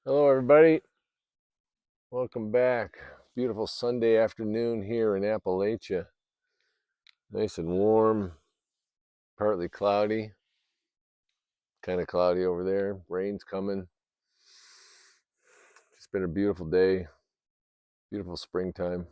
Hello, everybody. Welcome back. Beautiful Sunday afternoon here in Appalachia. Nice and warm, partly cloudy, kind of cloudy over there. Rain's coming. It's been a beautiful day, beautiful springtime.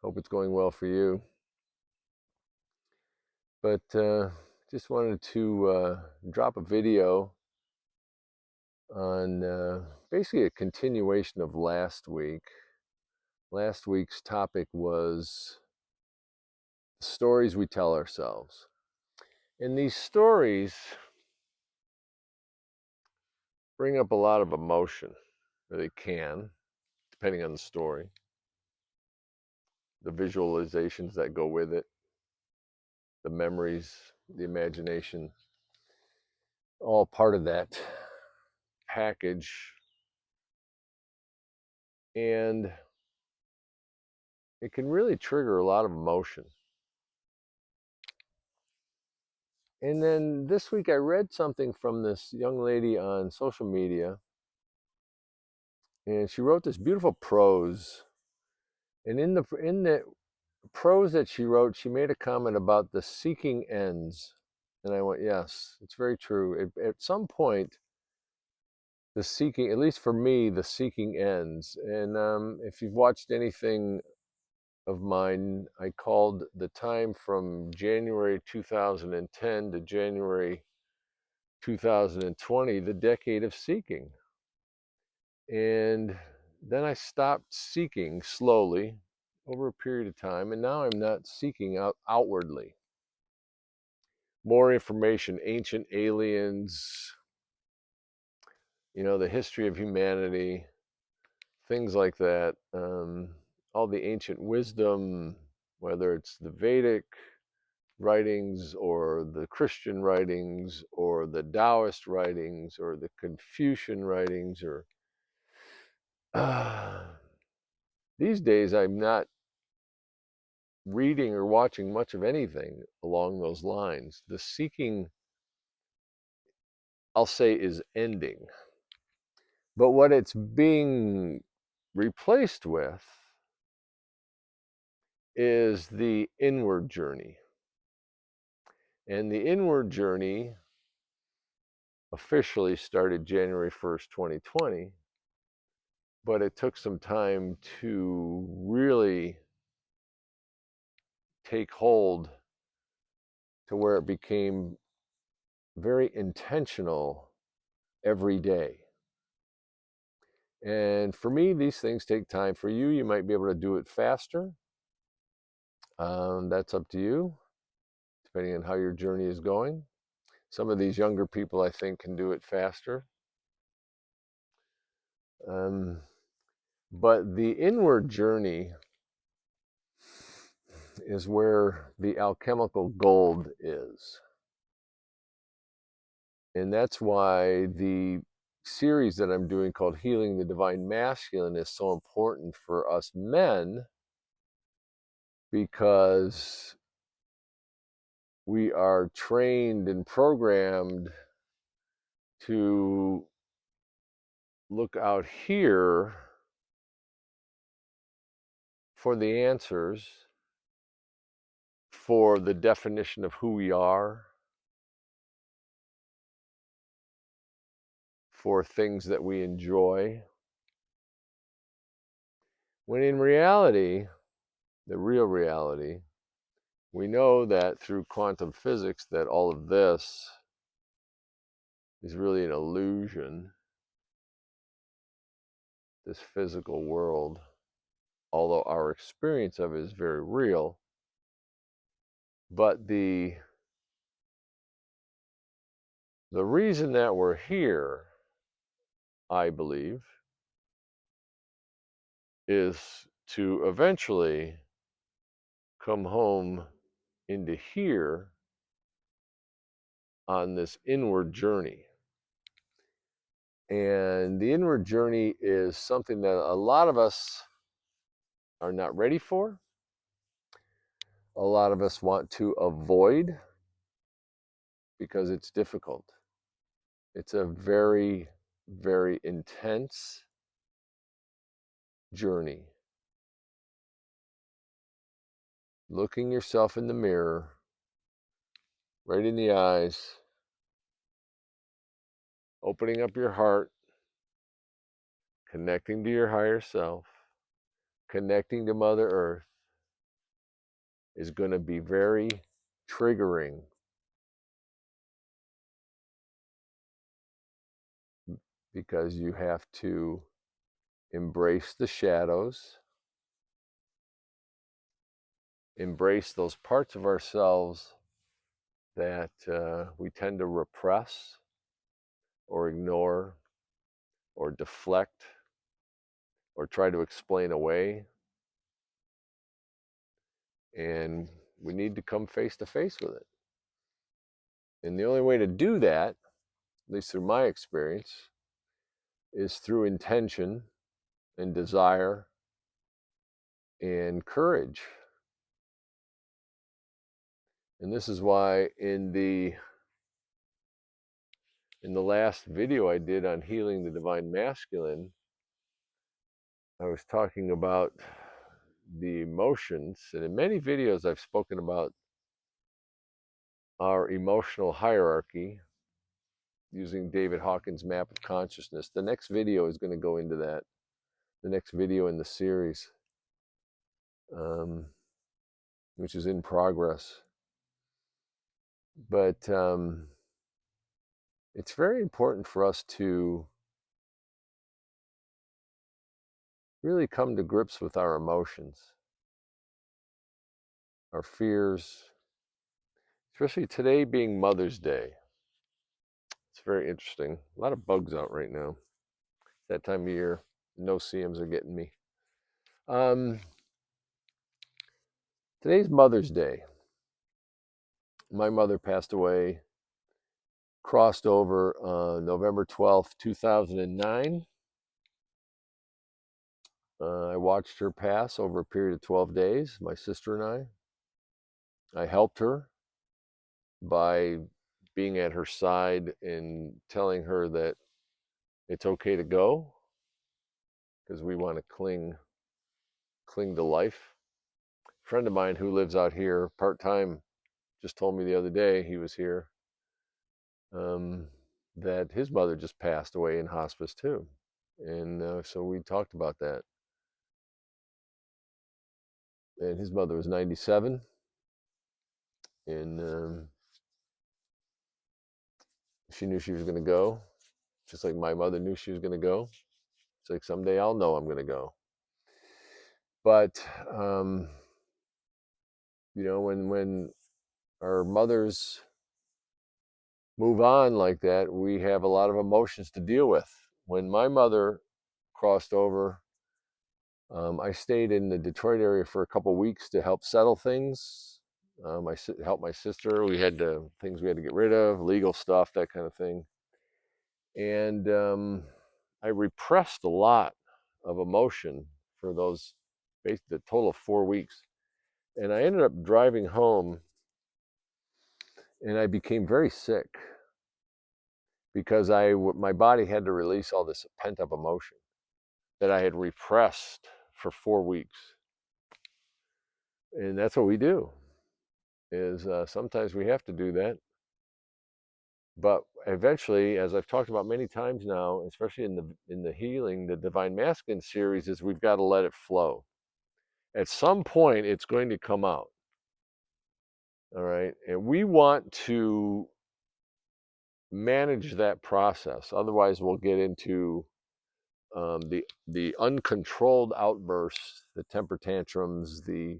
Hope it's going well for you. But just wanted to drop a video on basically a continuation of last week. Last week's topic was the stories we tell ourselves. And these stories bring up a lot of emotion. They can, depending on the story, the visualizations that go with it, the memories, the imagination, all part of that package. And it can really trigger a lot of emotion. And then this week I read something from this young lady on social media, and she wrote this beautiful prose. And in the prose that she wrote, she made a comment about the seeking ends. And I went, yes, it's very true. At some point, the seeking, at least for me, the seeking ends. And if you've watched anything of mine, I called the time from January 2010 to January 2020 the decade of seeking. And then I stopped seeking slowly over a period of time, and now I'm not seeking outwardly. More information, ancient aliens, the history of humanity, things like that. All the ancient wisdom, whether it's the Vedic writings or the Christian writings or the Taoist writings or the Confucian writings, or these days I'm not reading or watching much of anything along those lines. The seeking, I'll say, is ending. But what it's being replaced with is the inward journey. And the inward journey officially started January 1st, 2020, but it took some time to really take hold to where it became very intentional every day. And for me, these things take time. For you, you might be able to do it faster. That's up to you, depending on how your journey is going. Some of these younger people, I think, can do it faster. But the inward journey is where the alchemical gold is. And that's why the series that I'm doing called Healing the Divine Masculine is so important for us men, because we are trained and programmed to look out here for the answers, for the definition of who we are, for things that we enjoy. When in reality, the real reality, we know that through quantum physics that all of this is really an illusion, this physical world, although our experience of it is very real. But the reason that we're here, I believe, is to eventually come home into here on this inward journey. And the inward journey is something that a lot of us are not ready for. A lot of us want to avoid because it's difficult. It's a very very intense journey. Looking yourself in the mirror, right in the eyes, opening up your heart, connecting to your higher self, connecting to Mother Earth is going to be very triggering because you have to embrace the shadows, embrace those parts of ourselves that we tend to repress or ignore or deflect or try to explain away. And we need to come face to face with it. And the only way to do that, at least through my experience, is through intention and desire and courage. And this is why in the last video I did on healing the divine masculine, I was talking about the emotions, and in many videos I've spoken about our emotional hierarchy using David Hawkins' map of consciousness. The next video is going to go into that, the next video in the series, which is in progress. But it's very important for us to really come to grips with our emotions, our fears, especially today being Mother's Day. It's very interesting. A lot of bugs out right now. That time of year, no-see-ums are getting me. Today's Mother's Day. My mother passed away, crossed over November 12th, 2009. I watched her pass over a period of 12 days, my sister and I. I helped her by being at her side and telling her that it's okay to go because we want to cling to life. A friend of mine who lives out here part-time just told me the other day, he was here, that his mother just passed away in hospice too. And so we talked about that. And his mother was 97. And she knew she was going to go, just like my mother knew she was going to go. It's like someday I'll know I'm going to go. But, you know, when our mothers move on like that, we have a lot of emotions to deal with. When my mother crossed over, I stayed in the Detroit area for a couple of weeks to help settle things. I helped my sister. We had things we had to get rid of, legal stuff, that kind of thing. And I repressed a lot of emotion for those, basically the total of 4 weeks. And I ended up driving home, and I became very sick because my body had to release all this pent-up emotion that I had repressed for 4 weeks. And that's what we do, is sometimes we have to do that. But eventually, as I've talked about many times now, especially in the healing, the Divine Masculine series, is we've got to let it flow. At some point, it's going to come out. All right. And we want to manage that process. Otherwise, we'll get into the uncontrolled outbursts, the temper tantrums, the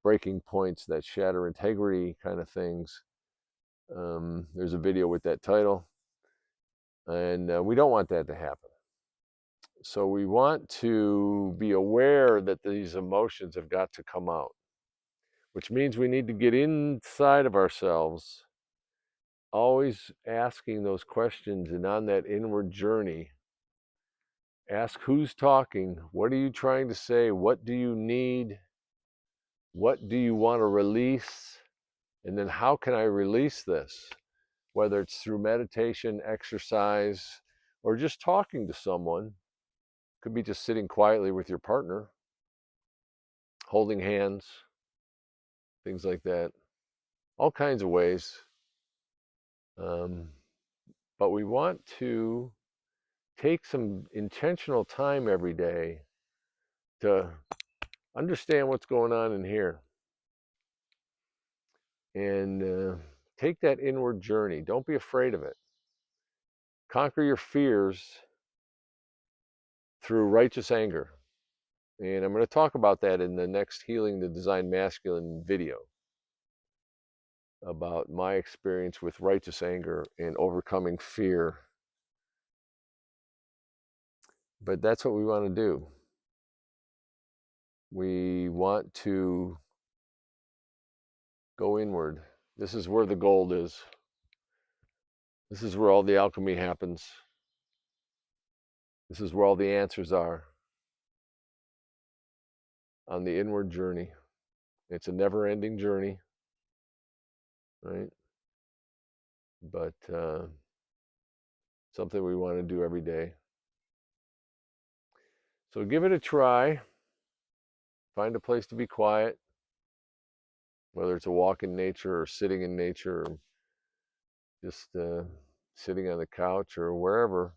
breaking points that shatter integrity kind of things. There's a video with that title. And we don't want that to happen. So we want to be aware that these emotions have got to come out, which means we need to get inside of ourselves, always asking those questions, and on that inward journey, ask who's talking, what are you trying to say, what do you need, what do you want to release, and then how can I release this, whether it's through meditation, exercise, or just talking to someone. Could be just sitting quietly with your partner, holding hands, things like that. All kinds of ways. But we want to take some intentional time every day to understand what's going on in here and take that inward journey. Don't be afraid of it. Conquer your fears through righteous anger. And I'm going to talk about that in the next Healing the Design Masculine video, about my experience with righteous anger and overcoming fear. But that's what we want to do. We want to go inward. This is where the gold is. This is where all the alchemy happens. This is where all the answers are on the inward journey. It's a never-ending journey, right? But something we want to do every day. So give it a try. Find a place to be quiet, whether it's a walk in nature or sitting in nature, or just sitting on the couch or wherever,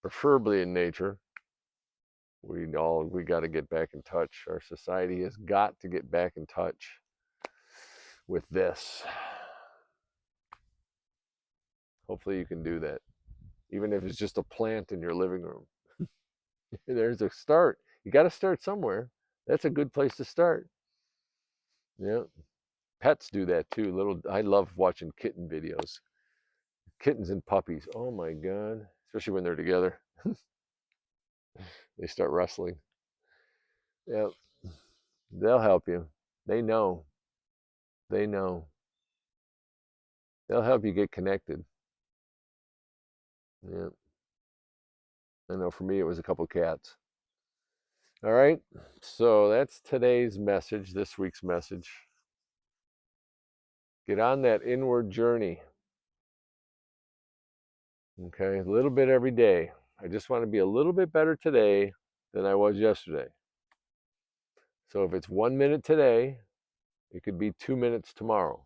preferably in nature. We got to get back in touch. Our society has got to get back in touch with this. Hopefully you can do that, even if it's just a plant in your living room. There's a start. You got to start somewhere. That's a good place to start. Yeah. Pets do that too. I love watching kitten videos. Kittens and puppies. Oh my God. Especially when they're together. They start wrestling. Yeah. They'll help you. They know. They know. They'll help you get connected. Yeah. I know for me it was a couple cats. All right. So that's today's message, this week's message. Get on that inward journey. Okay. A little bit every day. I just want to be a little bit better today than I was yesterday. So if it's 1 minute today, it could be 2 minutes tomorrow.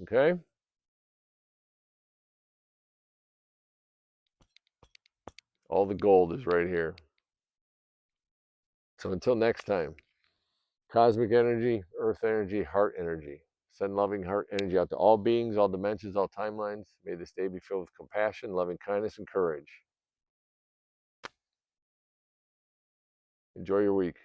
Okay? All the gold is right here. So until next time, cosmic energy, earth energy, heart energy. Send loving heart energy out to all beings, all dimensions, all timelines. May this day be filled with compassion, loving kindness, and courage. Enjoy your week.